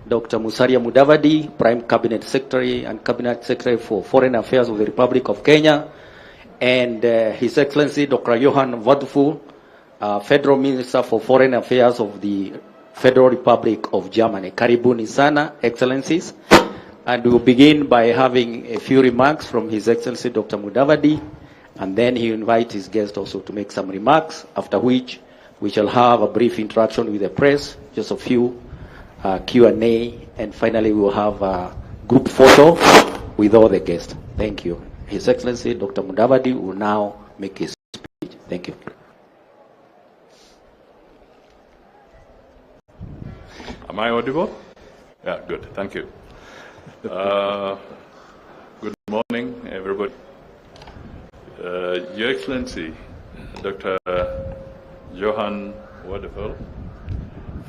Dr. Musalia Mudavadi, Prime Cabinet Secretary and Cabinet Secretary for Foreign Affairs of the Republic of Kenya, and His Excellency Dr. Johan Vadeful, Federal Minister for Foreign Affairs of the Federal Republic of Germany. Karibuni sana, Excellencies. And we'll begin by having a few remarks from His Excellency Dr. Mudavadi, and then he invite his guest also to make some remarks, after which we shall have a brief interaction with the press, just a few Q&A, and finally we will have a group photo with all the guests. Thank you. His Excellency Dr. Mudavadi will now make his speech. Thank you. Am I audible? Yeah, good. Thank you. Good morning, everybody. Your Excellency, Dr. Johan Vadeful,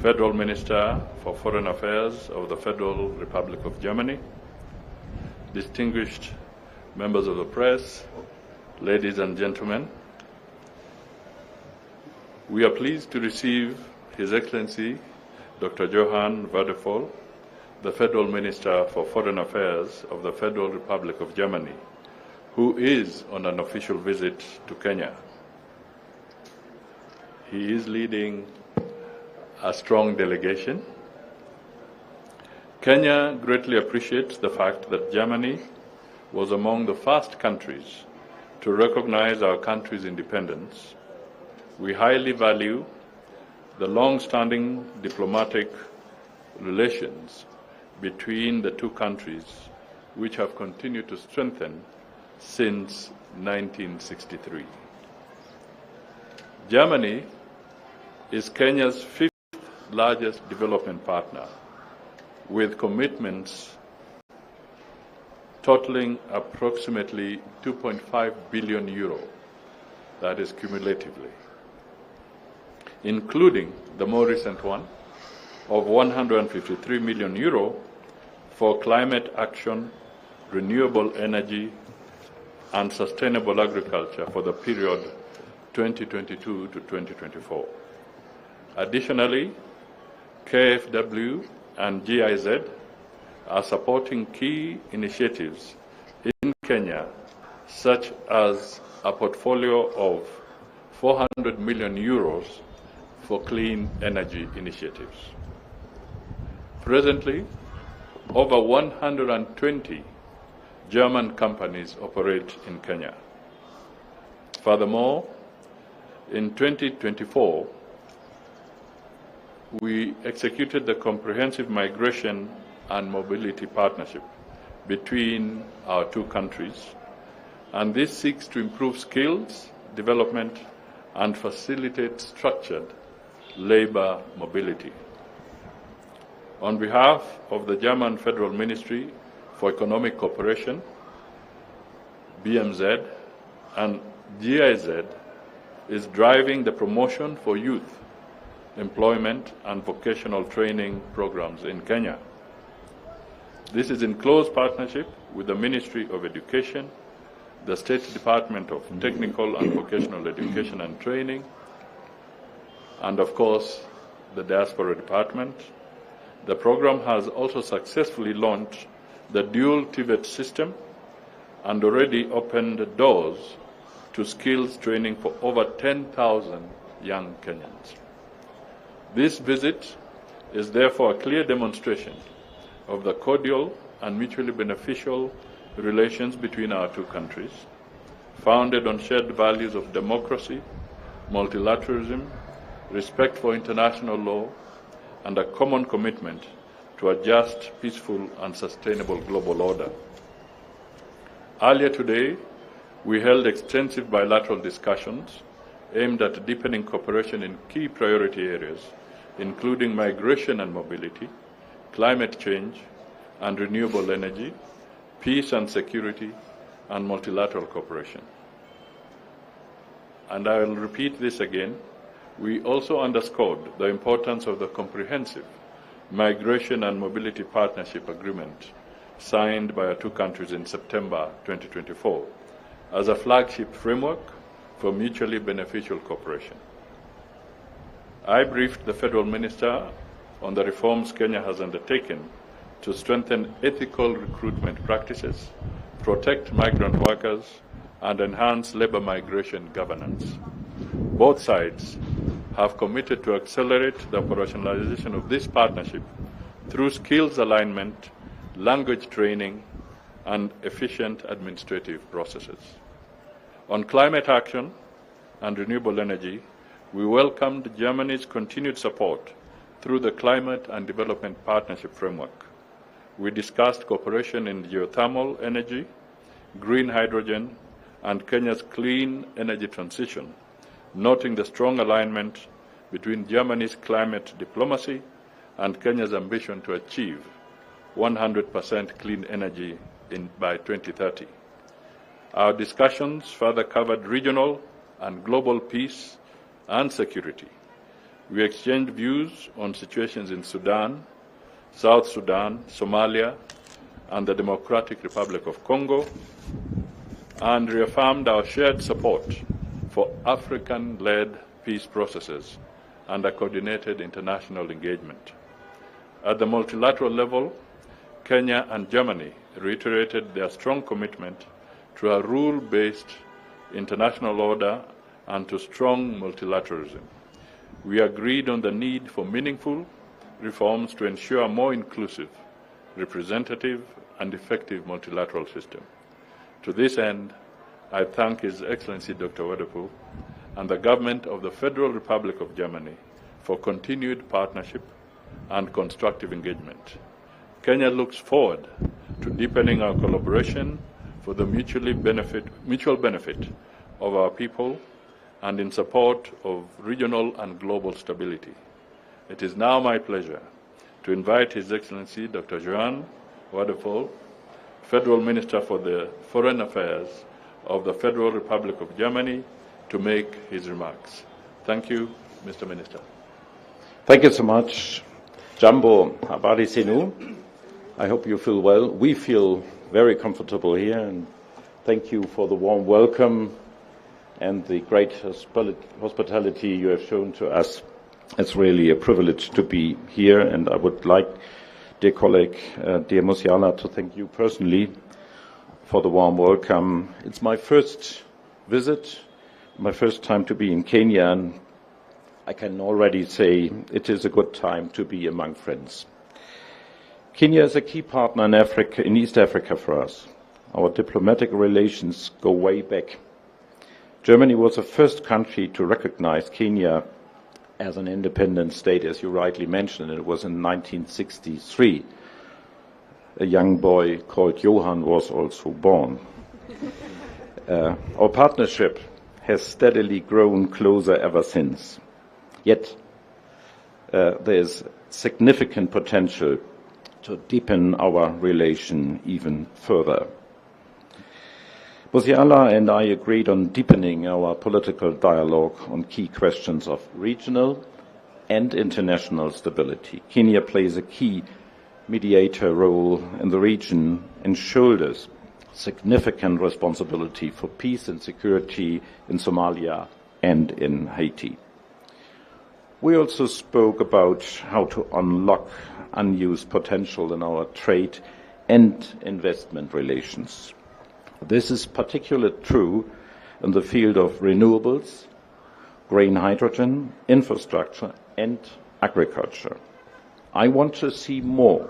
Federal Minister for Foreign Affairs of the Federal Republic of Germany, distinguished members of the press, ladies and gentlemen, we are pleased to receive His Excellency Dr. Johan Vadeful, the Federal Minister for Foreign Affairs of the Federal Republic of Germany, who is on an official visit to Kenya. He is leading a strong delegation. Kenya greatly appreciates the fact that Germany was among the first countries to recognize our country's independence. We highly value the long-standing diplomatic relations between the two countries, which have continued to strengthen since 1963. Germany is Kenya's fifth largest development partner, with commitments totaling approximately 2.5 billion euro, that is cumulatively, including the more recent one of 153 million euro for climate action, renewable energy, and sustainable agriculture for the period 2022 to 2024. Additionally, KfW and GIZ are supporting key initiatives in Kenya, such as a portfolio of 400 million euros for clean energy initiatives. Presently, over 120 German companies operate in Kenya. Furthermore, in 2024, we executed the comprehensive migration and mobility partnership between our two countries, and this seeks to improve skills development and facilitate structured labor mobility. On behalf of the German Federal Ministry for Economic Cooperation, BMZ, and GIZ is driving the promotion for youth, employment, and vocational training programs in Kenya. This is in close partnership with the Ministry of Education, the State Department of Technical and Vocational Education and Training, and of course, the Diaspora Department. The program has also successfully launched the dual TVET system and already opened doors to skills training for over 10,000 young Kenyans. This visit is therefore a clear demonstration of the cordial and mutually beneficial relations between our two countries, founded on shared values of democracy, multilateralism, respect for international law, and a common commitment to a just, peaceful, and sustainable global order. Earlier today, we held extensive bilateral discussions aimed at deepening cooperation in key priority areas, including migration and mobility, climate change and renewable energy, peace and security, and multilateral cooperation. And I will repeat this again. We also underscored the importance of the comprehensive Migration and Mobility Partnership Agreement signed by our two countries in September 2024 as a flagship framework for mutually beneficial cooperation. I briefed the Federal Minister on the reforms Kenya has undertaken to strengthen ethical recruitment practices, protect migrant workers, and enhance labor migration governance. Both sides have committed to accelerate the operationalization of this partnership through skills alignment, language training, and efficient administrative processes. On climate action and renewable energy, we welcomed Germany's continued support through the Climate and Development Partnership Framework. We discussed cooperation in geothermal energy, green hydrogen, and Kenya's clean energy transition, noting the strong alignment between Germany's climate diplomacy and Kenya's ambition to achieve 100% clean energy by 2030. Our discussions further covered regional and global peace and security. We exchanged views on situations in Sudan, South Sudan, Somalia, and the Democratic Republic of Congo, and reaffirmed our shared support for African-led peace processes and a coordinated international engagement. At the multilateral level, Kenya and Germany reiterated their strong commitment to a rule-based international order and to strong multilateralism. We agreed on the need for meaningful reforms to ensure a more inclusive, representative, and effective multilateral system. To this end, I thank His Excellency Dr. Wadapu and the Government of the Federal Republic of Germany for continued partnership and constructive engagement. Kenya looks forward to deepening our collaboration for the mutual benefit of our people and in support of regional and global stability. It is now my pleasure to invite His Excellency Dr. Johann Wadephul, Federal Minister for the Foreign Affairs of the Federal Republic of Germany, to make his remarks. Thank you, Mr. Minister. Thank you so much, Jambo Habari Senu. I hope you feel well. We feel very comfortable here, and thank you for the warm welcome and the great hospitality you have shown to us. It's really a privilege to be here, and I would like, dear colleague, dear Musiala, to thank you personally for the warm welcome. It's my first visit, my first time to be in Kenya, and I can already say it is a good time to be among friends. Kenya is a key partner in Africa, in East Africa for us. Our diplomatic relations go way back. Germany was the first country to recognize Kenya as an independent state, as you rightly mentioned. It was in 1963. A young boy called Johann was also born. Our partnership has steadily grown closer ever since. Yet, there is significant potential to deepen our relation even further. Musiala and I agreed on deepening our political dialogue on key questions of regional and international stability. Kenya plays a key mediator role in the region and shoulders significant responsibility for peace and security in Somalia and in Haiti. We also spoke about how to unlock unused potential in our trade and investment relations. This is particularly true in the field of renewables, green hydrogen, infrastructure, and agriculture. I want to see more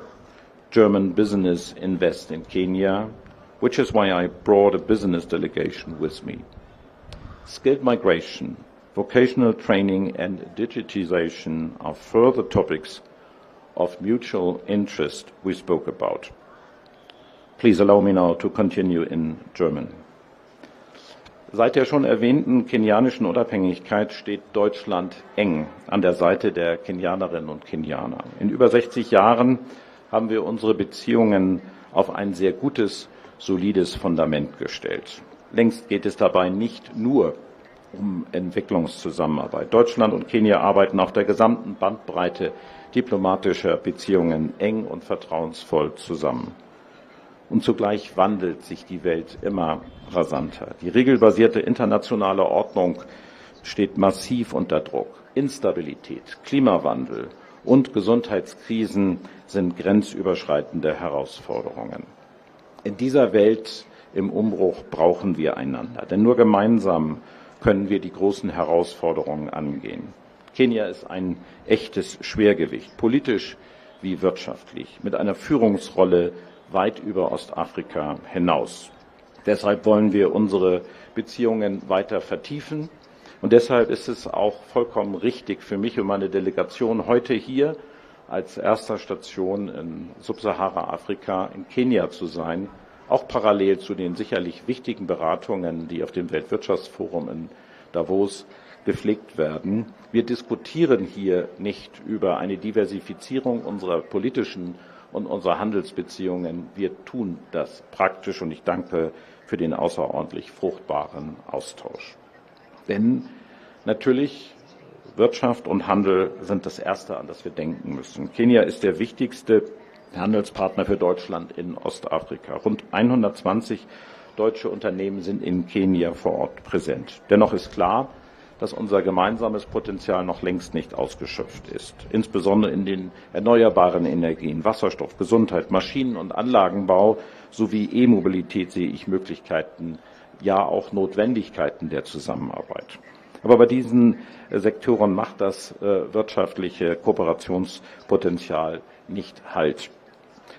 German business invest in Kenya, which is why I brought a business delegation with me. Skilled migration, vocational training, and digitization are further topics of mutual interest we spoke about. Please allow me now to continue in German. Seit der schon erwähnten kenianischen Unabhängigkeit steht Deutschland eng an der Seite der Kenianerinnen und Kenianer. In über 60 Jahren haben wir unsere Beziehungen auf ein sehr gutes, solides Fundament gestellt. Längst geht es dabei nicht nur um Entwicklungszusammenarbeit. Deutschland und Kenia arbeiten auf der gesamten Bandbreite diplomatischer Beziehungen eng und vertrauensvoll zusammen. Und zugleich wandelt sich die Welt immer rasanter. Die regelbasierte internationale Ordnung steht massiv unter Druck. Instabilität, Klimawandel und Gesundheitskrisen sind grenzüberschreitende Herausforderungen. In dieser Welt im Umbruch brauchen wir einander, denn nur gemeinsam können wir die großen Herausforderungen angehen. Kenia ist ein echtes Schwergewicht, politisch wie wirtschaftlich, mit einer Führungsrolle weit über Ostafrika hinaus. Deshalb wollen wir unsere Beziehungen weiter vertiefen. Und deshalb ist es auch vollkommen richtig für mich und meine Delegation heute hier als erster Station in Subsahara-Afrika in Kenia zu sein, auch parallel zu den sicherlich wichtigen Beratungen, die auf dem Weltwirtschaftsforum in Davos gepflegt werden. Wir diskutieren hier nicht über eine Diversifizierung unserer politischen und unserer Handelsbeziehungen. Wir tun das praktisch und ich danke für den außerordentlich fruchtbaren Austausch. Denn natürlich Wirtschaft und Handel sind das Erste, an das wir denken müssen. Kenia ist der wichtigste Handelspartner für Deutschland in Ostafrika. Rund 120 deutsche Unternehmen sind in Kenia vor Ort präsent. Dennoch ist klar, dass unser gemeinsames Potenzial noch längst nicht ausgeschöpft ist. Insbesondere in den erneuerbaren Energien, Wasserstoff, Gesundheit, Maschinen- und Anlagenbau sowie E-Mobilität sehe ich Möglichkeiten, ja auch Notwendigkeiten der Zusammenarbeit. Aber bei diesen Sektoren macht das wirtschaftliche Kooperationspotenzial nicht Halt.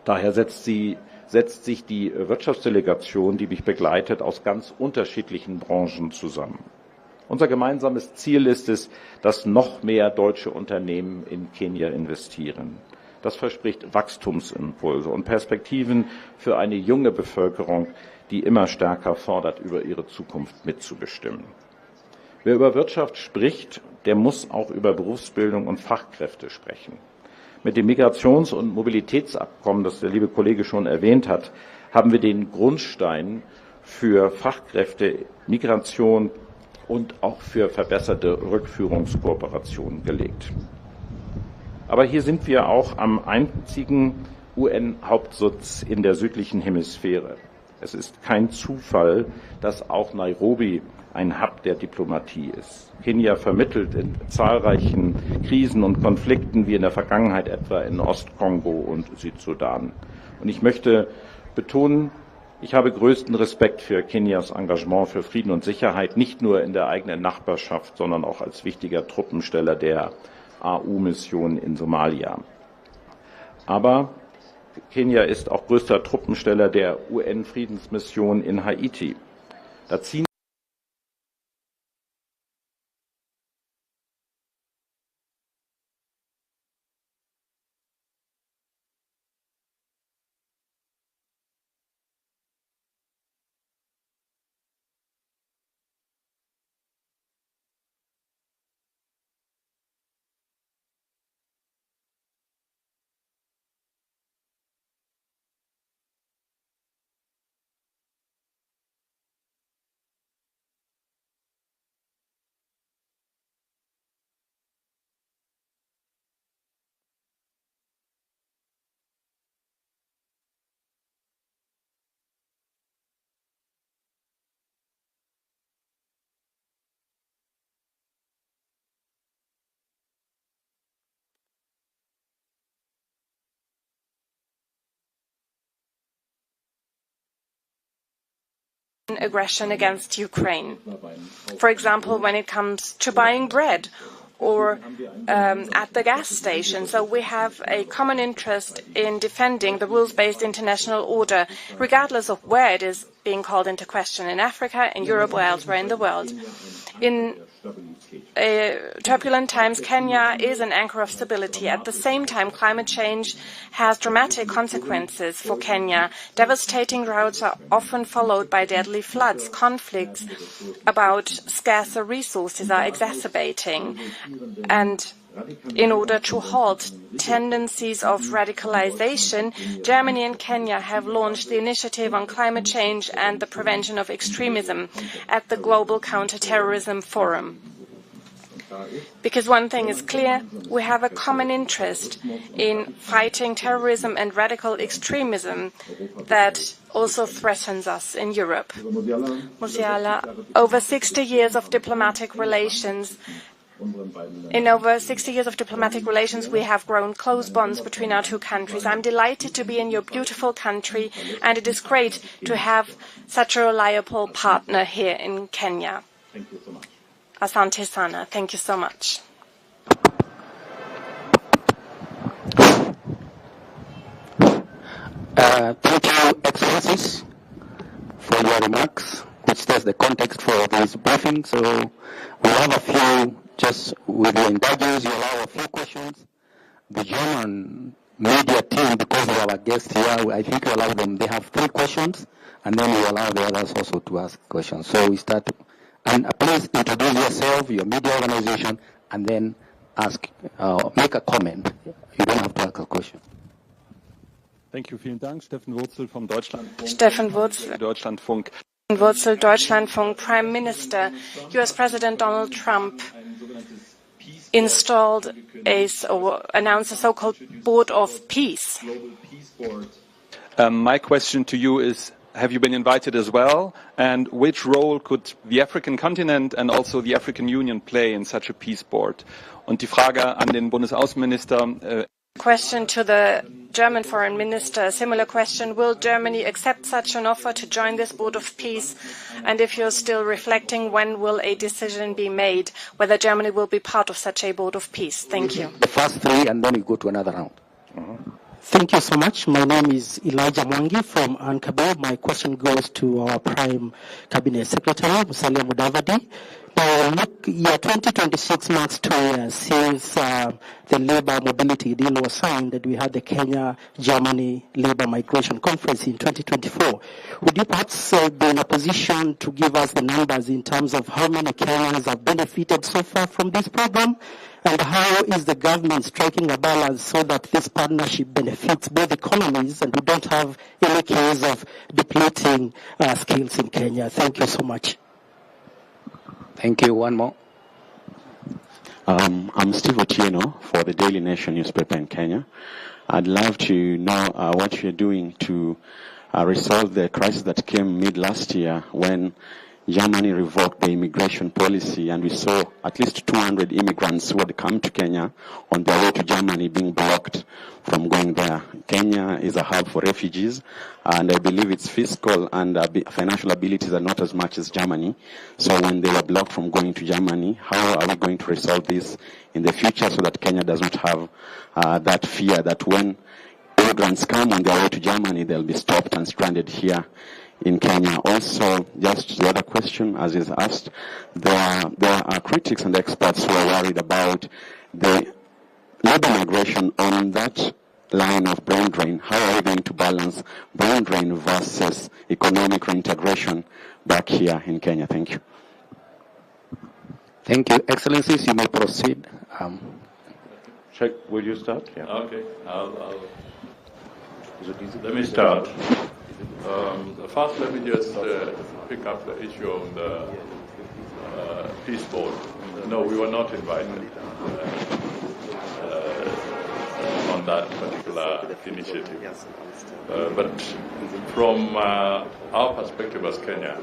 Daher setzt sich die Wirtschaftsdelegation, die mich begleitet, aus ganz unterschiedlichen Branchen zusammen. Unser gemeinsames Ziel ist es, dass noch mehr deutsche Unternehmen in Kenia investieren. Das verspricht Wachstumsimpulse und Perspektiven für eine junge Bevölkerung, die immer stärker fordert, über ihre Zukunft mitzubestimmen. Wer über Wirtschaft spricht, der muss auch über Berufsbildung und Fachkräfte sprechen. Mit dem Migrations- und Mobilitätsabkommen, das der liebe Kollege schon erwähnt hat, haben wir den Grundstein für Fachkräfte, Migration und auch für verbesserte Rückführungskooperation gelegt. Aber hier sind wir auch am einzigen UN-Hauptsitz in der südlichen Hemisphäre. Es ist kein Zufall, dass auch Nairobi ein Hub der Diplomatie ist. Kenia vermittelt in zahlreichen Krisen und Konflikten, wie in der Vergangenheit etwa in Ostkongo und Südsudan. Und ich möchte betonen, ich habe größten Respekt für Kenias Engagement für Frieden und Sicherheit, nicht nur in der eigenen Nachbarschaft, sondern auch als wichtiger Truppensteller der AU-Mission in Somalia. Aber Kenia ist auch größter Truppensteller der UN-Friedensmission in Haiti. Da ziehen aggression against Ukraine. For example, when it comes to buying bread or at the gas station. So we have a common interest in defending the rules-based international order, regardless of where it is being called into question, in Africa, in Europe, or elsewhere in the world. In turbulent times, Kenya is an anchor of stability. At the same time, climate change has dramatic consequences for Kenya. Devastating droughts are often followed by deadly floods. Conflicts about scarcer resources are exacerbating. And in order to halt tendencies of radicalization, Germany and Kenya have launched the Initiative on Climate Change and the Prevention of Extremism at the Global Counterterrorism Forum. Because one thing is clear, we have a common interest in fighting terrorism and radical extremism that also threatens us in Europe. Musiala, over 60 years of diplomatic relations In over 60 years of diplomatic relations, we have grown close bonds between our two countries. I'm delighted to be in your beautiful country, and it is great to have such a reliable partner here in Kenya. Thank you so much. Asante sana. Thank you so much. Thank you, Excellencies, for your remarks, which sets the context for this briefing. So we have a few, just with your indulgence, you allow a few questions. The German media team, because they are our guests here, I think you allow them, they have 3 questions, and then we allow the others also to ask questions. So we start, and please introduce yourself, your media organization, and then ask, make a comment. You don't have to ask a question. Thank you, vielen Dank. Steffen Wurzel vom Deutschlandfunk. Steffen Wurzel, Deutschlandfunk. Deutschlandfunk. Prime Minister, US President Donald Trump installed or announced a so-called Board of Peace. My question to you is, have you been invited as well? And which role could the African continent and also the African Union play in such a peace board? Und die Frage an den Bundesaußenminister. Question to the German Foreign Minister, a similar question. Will Germany accept such an offer to join this Board of Peace? And if you're still reflecting, when will a decision be made whether Germany will be part of such a Board of Peace? Thank you. The first 3, and then we go to another round. Thank you so much. My name is Elijah Mwangi from Ankabel. My question goes to our Prime Cabinet Secretary, Musalia Mudavadi. Now, look, year 2026 marks 2 years since the labor mobility deal was signed, that we had the Kenya-Germany Labor Migration Conference in 2024. Would you perhaps be in a position to give us the numbers in terms of how many Kenyans have benefited so far from this program? And how is the government striking a balance so that this partnership benefits both economies and we don't have any case of depleting skills in Kenya? Thank you so much. Thank you. One more. I'm Steve Otieno for the Daily Nation newspaper in Kenya. I'd love to know what you're doing to resolve the crisis that came mid last year when Germany revoked the immigration policy, and we saw at least 200 immigrants who had come to Kenya on their way to Germany being blocked from going there. Kenya is a hub for refugees, and I believe its fiscal and financial abilities are not as much as Germany. So when they were blocked from going to Germany, how are we going to resolve this in the future so that Kenya does not have that fear that when immigrants come on their way to Germany, they'll be stopped and stranded here in Kenya? Also, just the other question, as is asked, there are critics and experts who are worried about the labor migration on that line of brain drain. How are we going to balance brain drain versus economic reintegration back here in Kenya? Thank you. Thank you. Excellencies, you may proceed. Check, will you start? Yeah. Okay, let me start. First, let me just pick up the issue of the peace board. No, we were not invited on that particular initiative. But from our perspective as Kenya,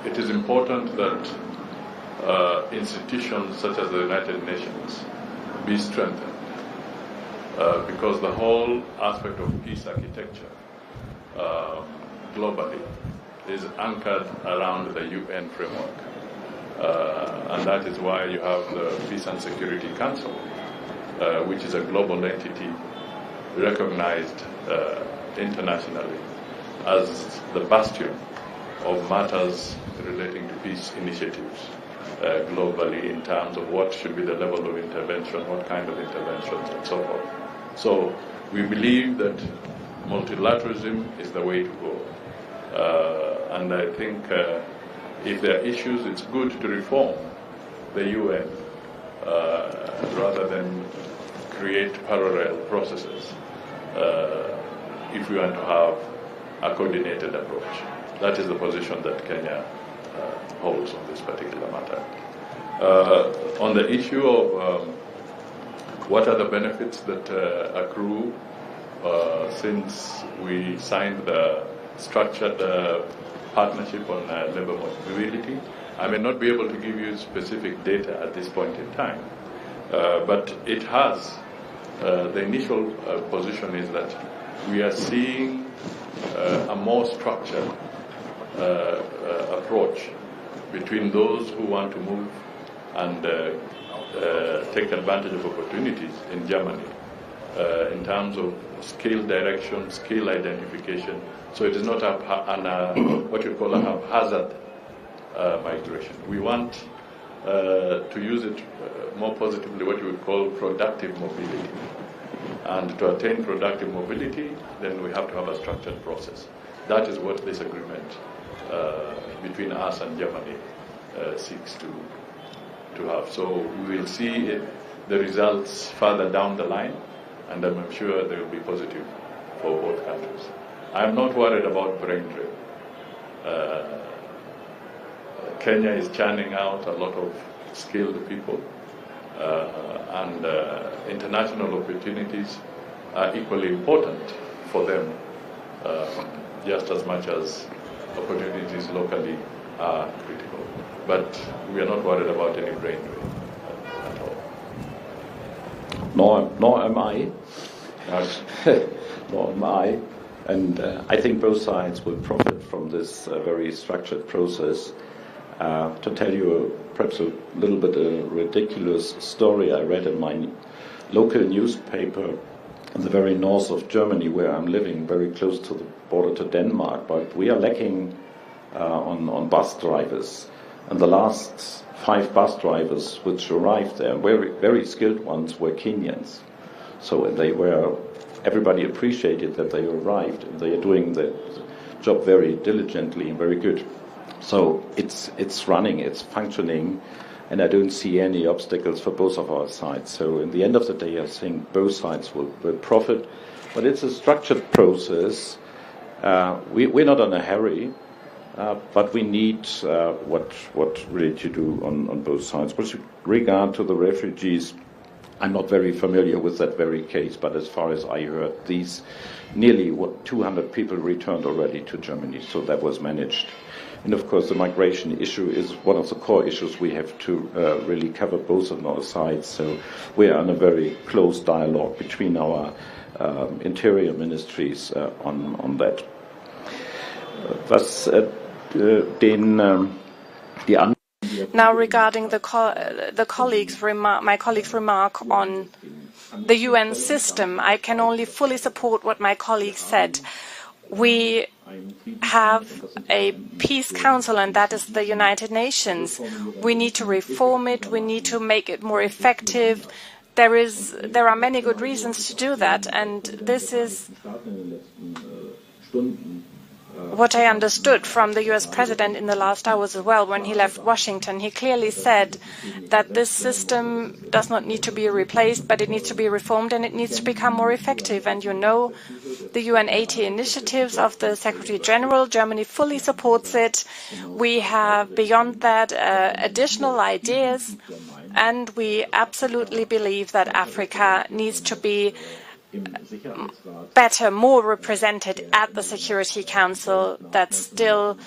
it is important that institutions such as the United Nations be strengthened. Because the whole aspect of peace architecture globally is anchored around the UN framework. And that is why you have the Peace and Security Council, which is a global entity recognized internationally as the bastion of matters relating to peace initiatives globally in terms of what should be the level of intervention, what kind of interventions, and so forth. So we believe that multilateralism is the way to go. And I think if there are issues, it's good to reform the UN rather than create parallel processes if we want to have a coordinated approach. That is the position that Kenya holds on this particular matter. On the issue of what are the benefits that accrue since we signed the structured partnership on labor mobility, I may not be able to give you specific data at this point in time, but it has, the initial position is that we are seeing a more structured approach between those who want to move and take advantage of opportunities in Germany in terms of skill direction, skill identification. So it is not what you call a haphazard migration. We want to use it more positively, what you would call productive mobility. And to attain productive mobility, then we have to have a structured process. That is what this agreement between us and Germany seeks to have. So we will see the results further down the line, and I'm sure they will be positive for both countries. I'm not worried about brain drain. Kenya is churning out a lot of skilled people, and international opportunities are equally important for them, just as much as opportunities locally are critical. But we are not worried about any brain drain at all. Nor am I. Nor am I. And I think both sides will profit from this very structured process. To tell you perhaps a little bit a ridiculous story I read in my local newspaper in the very north of Germany, where I'm living, very close to the border to Denmark, but we are lacking on bus drivers. And the last 5 bus drivers which arrived there, very, very skilled ones, were Kenyans. So everybody appreciated that they arrived, and they are doing the job very diligently and very good. So it's running, it's functioning, and I don't see any obstacles for both of our sides. So in the end of the day, I think both sides will profit. But it's a structured process. We're not in a hurry, but we need what really to do on both sides. With regard to the refugees, I'm not very familiar with that very case, but as far as I heard, these nearly 200 people returned already to Germany, so that was managed. And of course, the migration issue is one of the core issues we have to really cover both on our sides. So we are in a very close dialogue between our interior ministries on that. Now, regarding my colleague's remark on the UN system, I can only fully support what my colleague said. We have a peace council, and that is the United Nations. We need to reform it. We need to make it more effective. There are many good reasons to do that, and this is what I understood from the US president in the last hours as well. When he left Washington, he clearly said that this system does not need to be replaced, but it needs to be reformed and it needs to become more effective. And you know, the UN 80 initiatives of the Secretary General, Germany fully supports it. We have, beyond that, additional ideas, and we absolutely believe that Africa needs to be better, more represented at the Security Council that still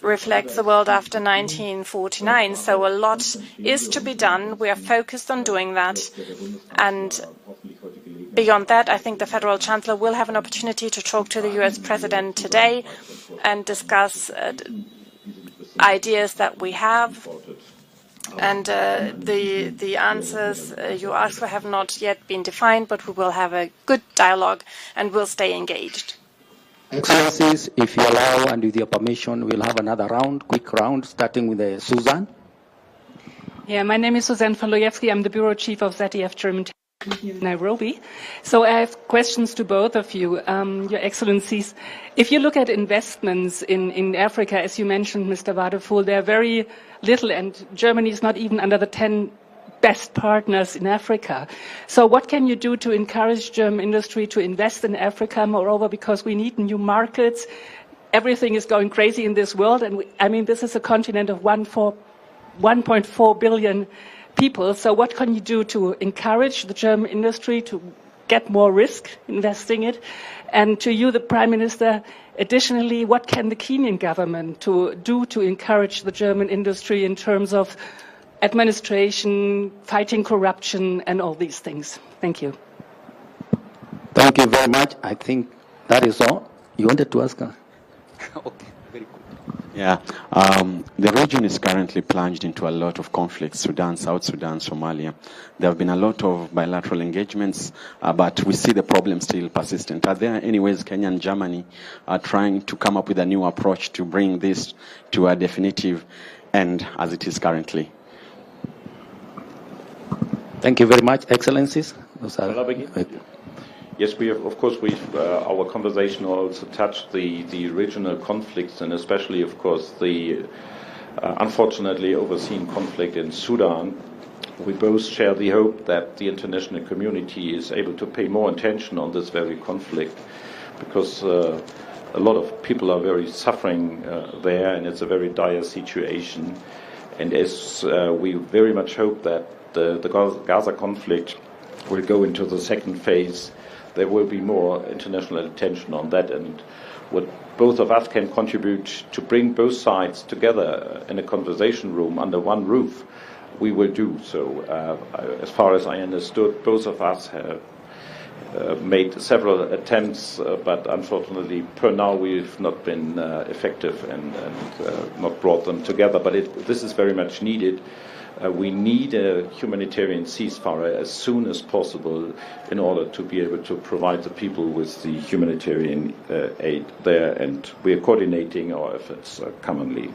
reflects the world after 1949. So a lot is to be done. We are focused on doing that. And beyond that, I think the Federal Chancellor will have an opportunity to talk to the US President today and discuss ideas that we have. And the answers you asked for have not yet been defined, but we will have a good dialogue and we'll stay engaged. Excellencies, if you allow and with your permission, we'll have another round, quick round, starting with Susan. Yeah, my name is Susan Falojewski. I'm the Bureau Chief of ZDF German in Nairobi. So I have questions to both of you, Your Excellencies. If you look at investments in Africa, as you mentioned, Mr. Wadefuhl, they're very little, and Germany is not even under the 10 best partners in Africa. So what can you do to encourage German industry to invest in Africa? Moreover, because we need new markets. Everything is going crazy in this world, and this is a continent of 1.4 billion people. So what can you do to encourage the German industry to get more risk investing it? And to you, the Prime Minister, additionally, what can the Kenyan government do to encourage the German industry in terms of administration, fighting corruption, and all these things? Thank you. Thank you very much. I think that is all. You wanted to ask her? Okay, very good. Yeah, the region is currently plunged into a lot of conflicts, Sudan, South Sudan, Somalia. There have been a lot of bilateral engagements, but we see the problem still persistent. Are there any ways Kenya and Germany are trying to come up with a new approach to bring this to a definitive end as it is currently? Thank you very much, Excellencies. Shall I begin? Yes, we have, of course, our conversation also touched the regional conflicts, and especially, of course, the unfortunately overseen conflict in Sudan. We both share the hope that the international community is able to pay more attention on this very conflict, because a lot of people are very suffering there, and it's a very dire situation. And as we very much hope that the Gaza conflict will go into the second phase, there will be more international attention on that, and what both of us can contribute to bring both sides together in a conversation room under one roof, we will do so. As far as I understood, both of us have made several attempts, but unfortunately, per now, we've not been effective and not brought them together. But this is very much needed. We need a humanitarian ceasefire as soon as possible in order to be able to provide the people with the humanitarian aid there, and we are coordinating our efforts commonly.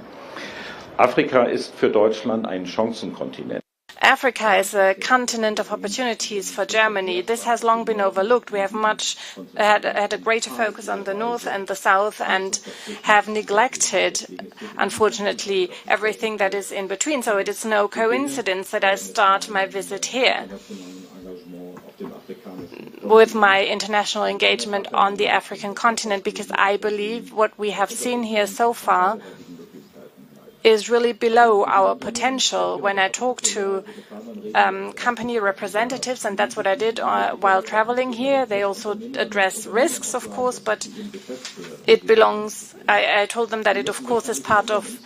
Afrika ist für Deutschland ein Chancenkontinent. Africa is a continent of opportunities for Germany. This has long been overlooked. We have had a greater focus on the north and the south, and have neglected, unfortunately, everything that is in between. So it is no coincidence that I start my visit here with my international engagement on the African continent, because I believe what we have seen here so far is really below our potential. When I talk to company representatives, and that's what I did while traveling here, they also address risks, of course, but it belongs, I told them that it, of course, is part of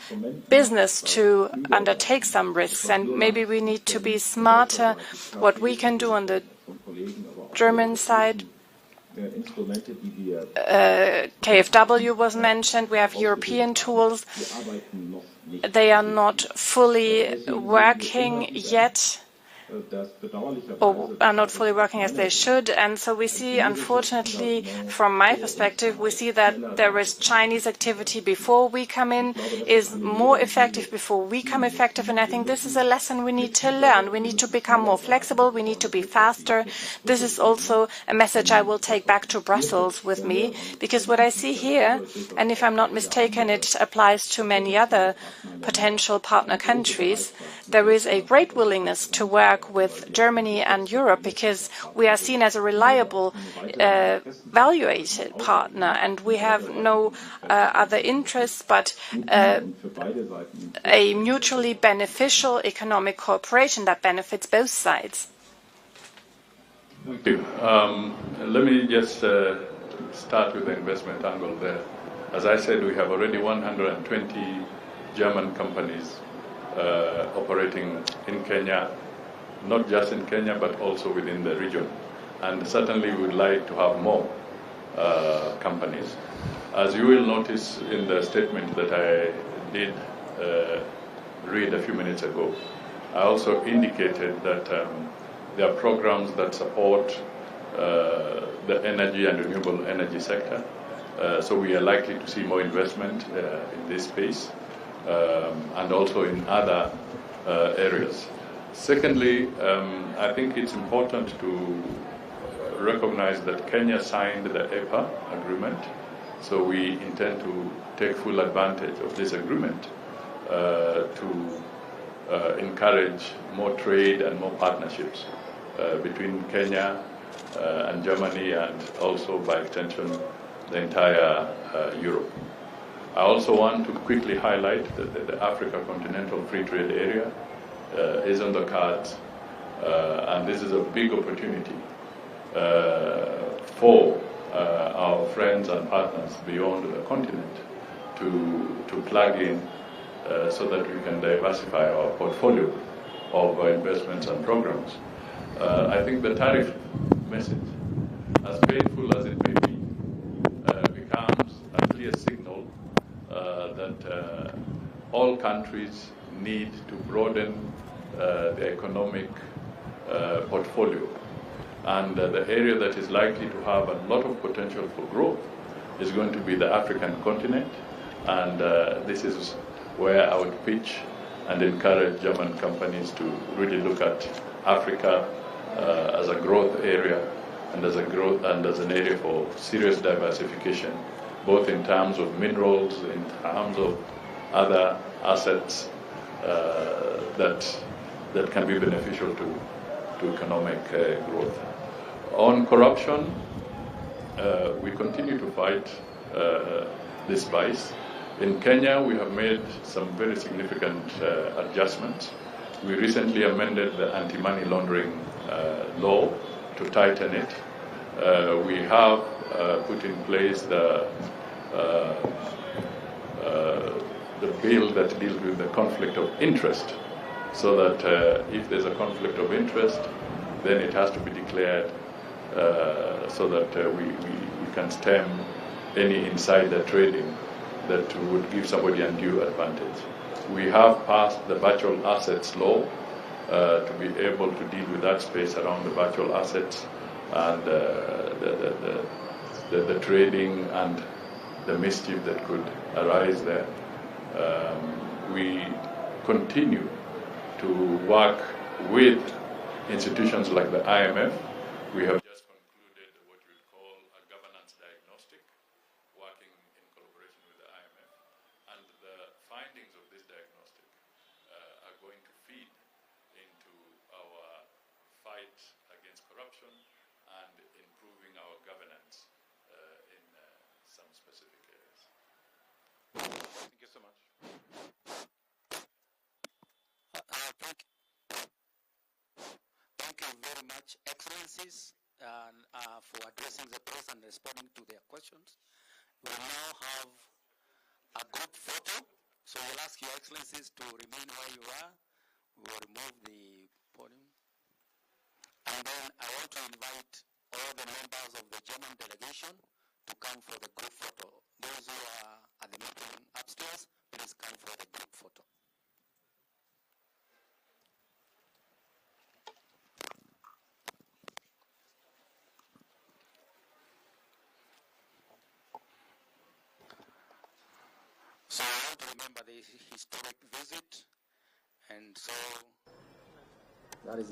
business to undertake some risks, and maybe we need to be smarter what we can do on the German side. KfW was mentioned. We have European tools. They are not fully working yet, or are not fully working as they should. And so we see, unfortunately, from my perspective, we see that there is Chinese activity before we come in, is more effective before we come effective. And I think this is a lesson we need to learn. We need to become more flexible. We need to be faster. This is also a message I will take back to Brussels with me, because what I see here, and if I'm not mistaken, it applies to many other potential partner countries, there is a great willingness to work with Germany and Europe, because we are seen as a reliable, valuated partner, and we have no other interests but a mutually beneficial economic cooperation that benefits both sides. Thank you. Let me just start with the investment angle there. As I said, we have already 120 German companies operating in Kenya, not just in Kenya, but also within the region. And certainly we would like to have more companies. As you will notice in the statement that I did read a few minutes ago, I also indicated that there are programs that support the energy and renewable energy sector. So we are likely to see more investment in this space and also in other areas. Secondly, I think it's important to recognize that Kenya signed the EPA agreement, so we intend to take full advantage of this agreement to encourage more trade and more partnerships between Kenya and Germany, and also by extension the entire Europe. I also want to quickly highlight that the Africa Continental Free Trade Area is on the cards, and this is a big opportunity for our friends and partners beyond the continent to plug in so that we can diversify our portfolio of investments and programs. I think the tariff message, as painful as it may be, becomes a clear signal that all countries need to broaden their economic portfolio. And the area that is likely to have a lot of potential for growth is going to be the African continent. And this is where I would pitch and encourage German companies to really look at Africa as a growth area and as an area for serious diversification, both in terms of minerals, in terms of other assets that can be beneficial to economic growth. On corruption, we continue to fight this vice. In Kenya, we have made some very significant adjustments. We recently amended the anti-money laundering law to tighten it. We have put in place the bill that deals with the conflict of interest, so that if there's a conflict of interest, then it has to be declared so that we can stem any insider trading that would give somebody undue advantage. We have passed the virtual assets law to be able to deal with that space around the virtual assets and the trading and the mischief that could arise there. We continue to work with institutions like the IMF. We have just concluded what we call a governance diagnostic, working in collaboration with the IMF. And the findings of this diagnostic are going to feed into our fight against corruption and improving our governance in some specific areas. Thank you so much. Thank you very much, Excellencies, for addressing the press and responding to their questions. We now have a group photo, so we'll ask Your Excellencies to remain where you are. We will remove the podium. And then I want to invite all the members of the German delegation to come for the group photo. Those who are at the meeting upstairs, please come for the group photo. So I want to remember the historic visit, and so that is